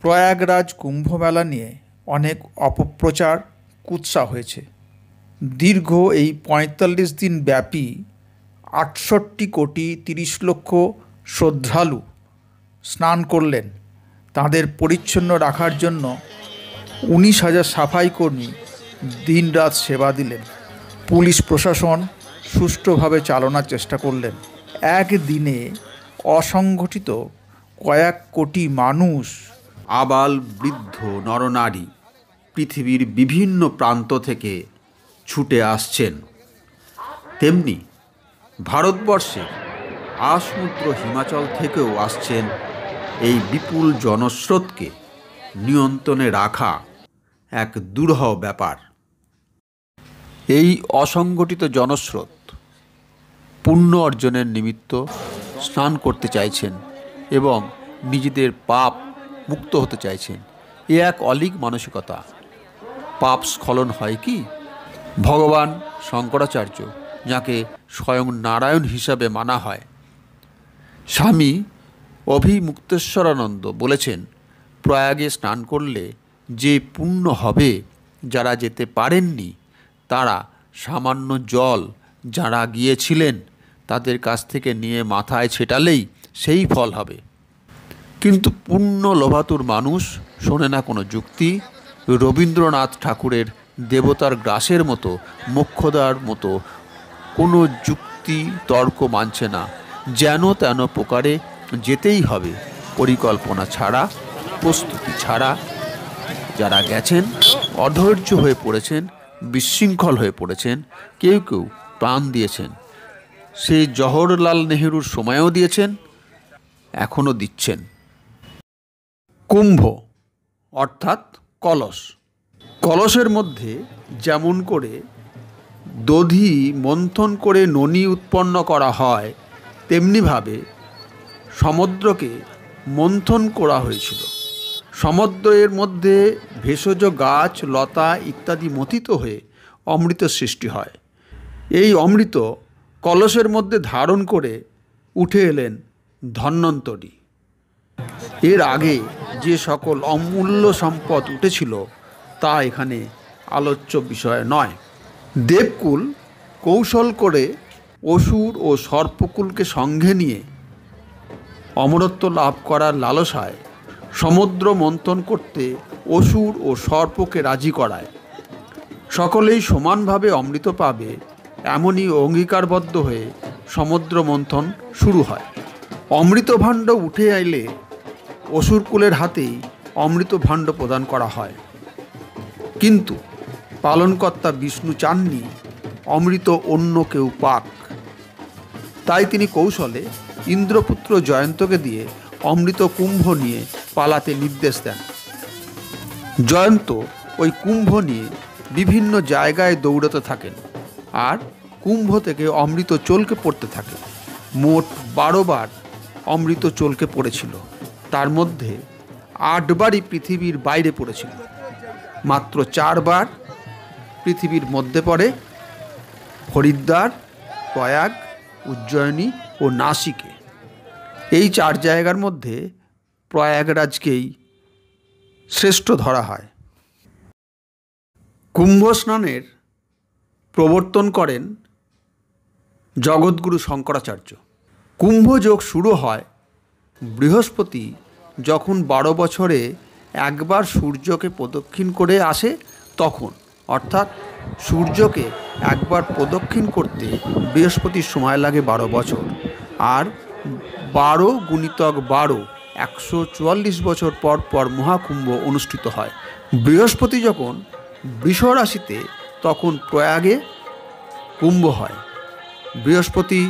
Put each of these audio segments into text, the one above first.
প্রয়াগরাজ কুম্ভমেলা নিয়ে অনেক অপপ্রচার কুৎসা হয়েছে। দীর্ঘ এই ৪৫ দিন ব্যাপী ৬৮,৩০,০০,০০০ শ্রদ্ধালু স্নান করলেন। তাঁদের পরিচ্ছন্ন রাখার জন্য ১৯,০০০ সাফাই কর্মী দিনরাত সেবা দিলেন। পুলিশ প্রশাসন সুষ্ঠুভাবে চালানোর চেষ্টা করলেন। একদিনে অসংগঠিত কয়েক কোটি মানুষ, আবাল বৃদ্ধ নরনারী পৃথিবীর বিভিন্ন প্রান্ত থেকে ছুটে আসছেন। তেমনি ভারতবর্ষের আসমুদ্র হিমাচল থেকেও আসছেন। এই বিপুল জনস্রোতকে নিয়ন্ত্রণে রাখা এক দুরূহ ব্যাপার। এই অসংগঠিত জনস্রোত পুণ্য অর্জনের নিমিত্ত স্নান করতে চাইছেন এবং নিজেদের পাপ মুক্ত হতে চাইছেন। এ এক অলীক মানসিকতা। পাপ স্খলন হয় কি? ভগবান শঙ্করাচার্য, যাকে স্বয়ং নারায়ণ হিসাবে মানা হয়, স্বামী অভিমুক্তেশ্বরানন্দ বলেছেন, প্রয়াগে স্নান করলে যে পুণ্য হবে, যারা যেতে পারেননি তারা সামান্য জল যারা গিয়েছিলেন তাদের কাছ থেকে নিয়ে মাথায় ছেটালেই সেই ফল হবে। কিন্তু পুণ্য লোভাতুর মানুষ শোনে না কোনো যুক্তি। রবীন্দ্রনাথ ঠাকুরের দেবতার গ্রাসের মতো, মোক্ষদার মতো কোনো যুক্তি তর্ক মানছে না। যেন তেন প্রকারে যেতেই হবে, পরিকল্পনা ছাড়া, প্রস্তুতি ছাড়া। যারা গেছেন অধৈর্য হয়ে পড়েছেন, বিশৃঙ্খল হয়ে পড়েছেন, কেউ কেউ প্রাণ দিয়েছেন। সেই জওহরলাল নেহরুর সময়ও দিয়েছেন, এখনও দিচ্ছেন। কুম্ভ অর্থাৎ কলস। কলসের মধ্যে যেমন করে দধি মন্থন করে ননী উৎপন্ন করা হয়, তেমনিভাবে সমুদ্রকে মন্থন করা হয়েছিল। সমুদ্রের মধ্যে ভেষজ গাছ লতা ইত্যাদি মথিত হয়ে অমৃত সৃষ্টি হয়। এই অমৃত কলসের মধ্যে ধারণ করে উঠে এলেন ধন্বন্তরী। এর আগে যে সকল অমূল্য সম্পদ উঠেছিল তা এখানে আলোচ্য বিষয় নয়। দেবকুল কৌশল করে অসুর ও সর্পকুলকে সঙ্গে নিয়ে অমরত্ব লাভ করার লালসায় সমুদ্র মন্থন করতে অসুর ও সর্পকে রাজি করায়। সকলেই সমানভাবে অমৃত পাবে এমনই অঙ্গীকারবদ্ধ হয়ে সমুদ্র মন্থন শুরু হয়। অমৃত ভাণ্ড উঠে আইলে অসুরকুলের হাতেই অমৃত ভাণ্ড প্রদান করা হয়। কিন্তু পালনকর্তা বিষ্ণু চাননি অমৃত অন্য কেউ পাক। তাই তিনি কৌশলে ইন্দ্রপুত্র জয়ন্তকে দিয়ে অমৃত কুম্ভ নিয়ে পালাতে নির্দেশ দেন। জয়ন্ত ওই কুম্ভ নিয়ে বিভিন্ন জায়গায় দৌড়াতে থাকেন আর কুম্ভ থেকে অমৃত চলকে পড়তে থাকে। মোট 12 বার অমৃত চলকে পড়েছিল। তার মধ্যে 8 বারই পৃথিবীর বাইরে পড়েছিল। মাত্র 4 বার পৃথিবীর মধ্যে পড়ে, হরিদ্বার, প্রয়াগ, উজ্জয়িনী ও নাসিকে। এই 4 জায়গার মধ্যে প্রয়াগরাজকেই শ্রেষ্ঠ ধরা হয়। কুম্ভ স্নানের প্রবর্তন করেন জগৎগুরু শঙ্করাচার্য। কুম্ভযোগ শুরু হয় বৃহস্পতি যখন 12 বছরে একবার সূর্যকে প্রদক্ষিণ করে আসে তখন। অর্থাৎ সূর্যকে একবার প্রদক্ষিণ করতে বৃহস্পতির সময় লাগে 12 বছর। আর 12 গুণিতক 12 144 বছর পর পর মহাকুম্ভ অনুষ্ঠিত হয়। বৃহস্পতি যখন বৃষ রাশিতে তখন প্রয়াগে কুম্ভ হয়। বৃহস্পতি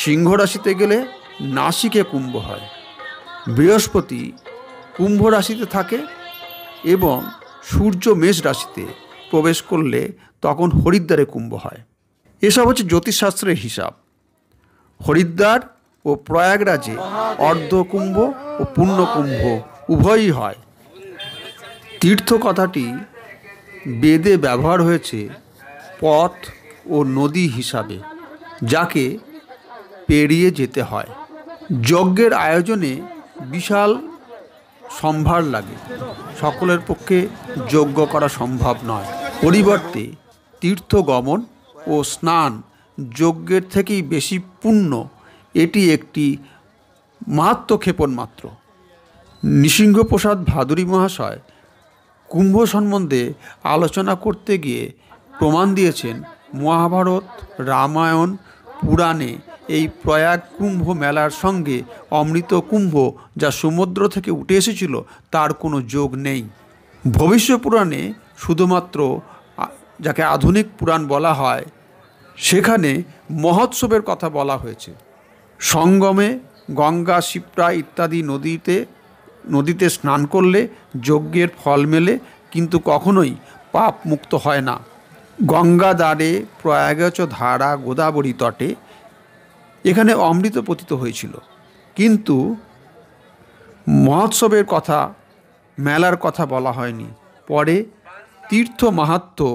সিংহ রাশিতে গেলে নাসিকে কুম্ভ হয়। বৃহস্পতি কুম্ভ রাশিতে থাকে এবং সূর্য মেষ রাশিতে প্রবেশ করলে তখন হরিদ্বারে কুম্ভ হয়। এসব হচ্ছে জ্যোতিষশাস্ত্রের হিসাব। হরিদ্বার ও প্রয়াগরাজে অর্ধকুম্ভ ও পূর্ণকুম্ভ উভয়ই হয়। তীর্থ কথাটি বেদে ব্যবহার হয়েছে পথ ও নদী হিসাবে, যাকে পেরিয়ে যেতে হয়। যজ্ঞের আয়োজনে বিশাল সম্ভার লাগে, সকলের পক্ষে যোগ্য করা সম্ভব নয়। পরিবর্তে তীর্থগমন ও স্নান যজ্ঞের থেকেই বেশি পুণ্য, এটি একটি মাহাত্ম্যক্ষেপণ মাত্র। নৃসিংহপ্রসাদ ভাদুরী মহাশয় কুম্ভ সম্বন্ধে আলোচনা করতে গিয়ে প্রমাণ দিয়েছেন মহাভারত, রামায়ণ, পুরাণে এই প্রয়াগ কুম্ভ মেলার সঙ্গে অমৃত কুম্ভ যা সমুদ্র থেকে উঠে এসেছিল তার কোনো যোগ নেই। ভবিষ্য পুরাণে শুধুমাত্র যাকে আধুনিক পুরাণ বলা হয় সেখানে মহোৎসবের কথা বলা হয়েছে। সঙ্গমে গঙ্গা, শিপ্রা ইত্যাদি নদীতে স্নান করলে যজ্ঞের ফল মেলে, কিন্তু কখনোই পাপ মুক্ত হয় না। গঙ্গা দ্বারে প্রয়াগচ ধারা গোদাবরী তটে এখানে অমৃত পতিত হয়েছিল, কিন্তু মহোৎসবের কথা, মেলার কথা বলা হয়নি। পরে তীর্থ মাহাত্ম্য,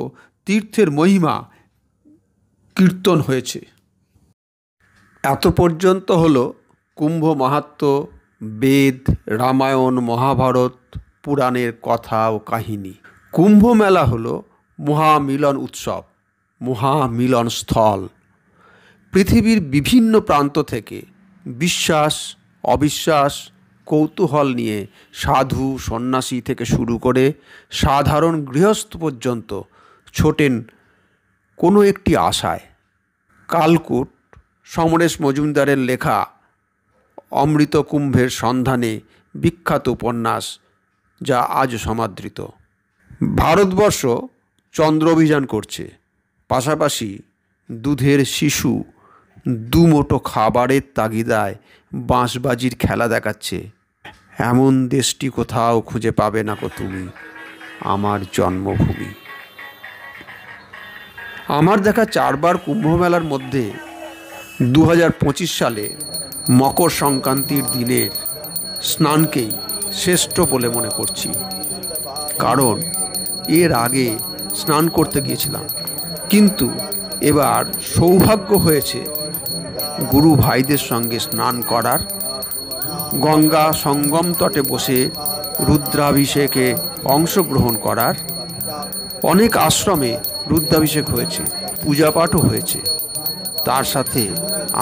তীর্থের মহিমা কীর্তন হয়েছে। এত পর্যন্ত হলো কুম্ভ মাহাত্ম্য, বেদ, রামায়ণ, মহাভারত, পুরাণের কথা ও কাহিনী। কুম্ভ মেলা হলো মহামিলন উৎসব, মহামিলন স্থল। পৃথিবীর বিভিন্ন প্রান্ত থেকে বিশ্বাস, অবিশ্বাস, কৌতূহল নিয়ে সাধু, সন্ন্যাসী থেকে শুরু করে সাধারণ গৃহস্থ পর্যন্ত ছোটেন কোনো একটি আশায়। কালকূট সমরেশ মজুমদারের লেখা অমৃত কুম্ভের সন্ধানে বিখ্যাত উপন্যাস, যা আজ সমাদৃত। ভারতবর্ষ চন্দ্র অভিযান করছে, পাশাপাশি দুধের শিশু দুমুঠো খাবারের তাগিদায় বাঁশবাজির খেলা দেখাচ্ছে। এমন দেশটি কোথাও খুঁজে পাবে না কো তুমি, আমার জন্মভূমি। আমার দেখা 4বার কুম্ভ মেলার মধ্যে 2025 সালে মকর সংক্রান্তির দিনের স্নানকেই শ্রেষ্ঠ বলে মনে করছি, কারণ এর আগে স্নান করতে গিয়েছিলাম, কিন্তু এবার সৌভাগ্য হয়েছে গুরু ভাইদের সঙ্গে স্নান করার, গঙ্গা সঙ্গম তটে বসে রুদ্রাভিষেকে অংশগ্রহণ করার। অনেক আশ্রমে রুদ্রাভিষেক হয়েছে, পূজাপাঠও হয়েছে, তার সাথে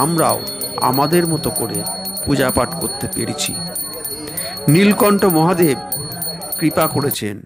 আমরাও আমাদের মতো করে পূজাপাঠ করতে পেরেছি। নীলকণ্ঠ মহাদেব কৃপা করেছেন।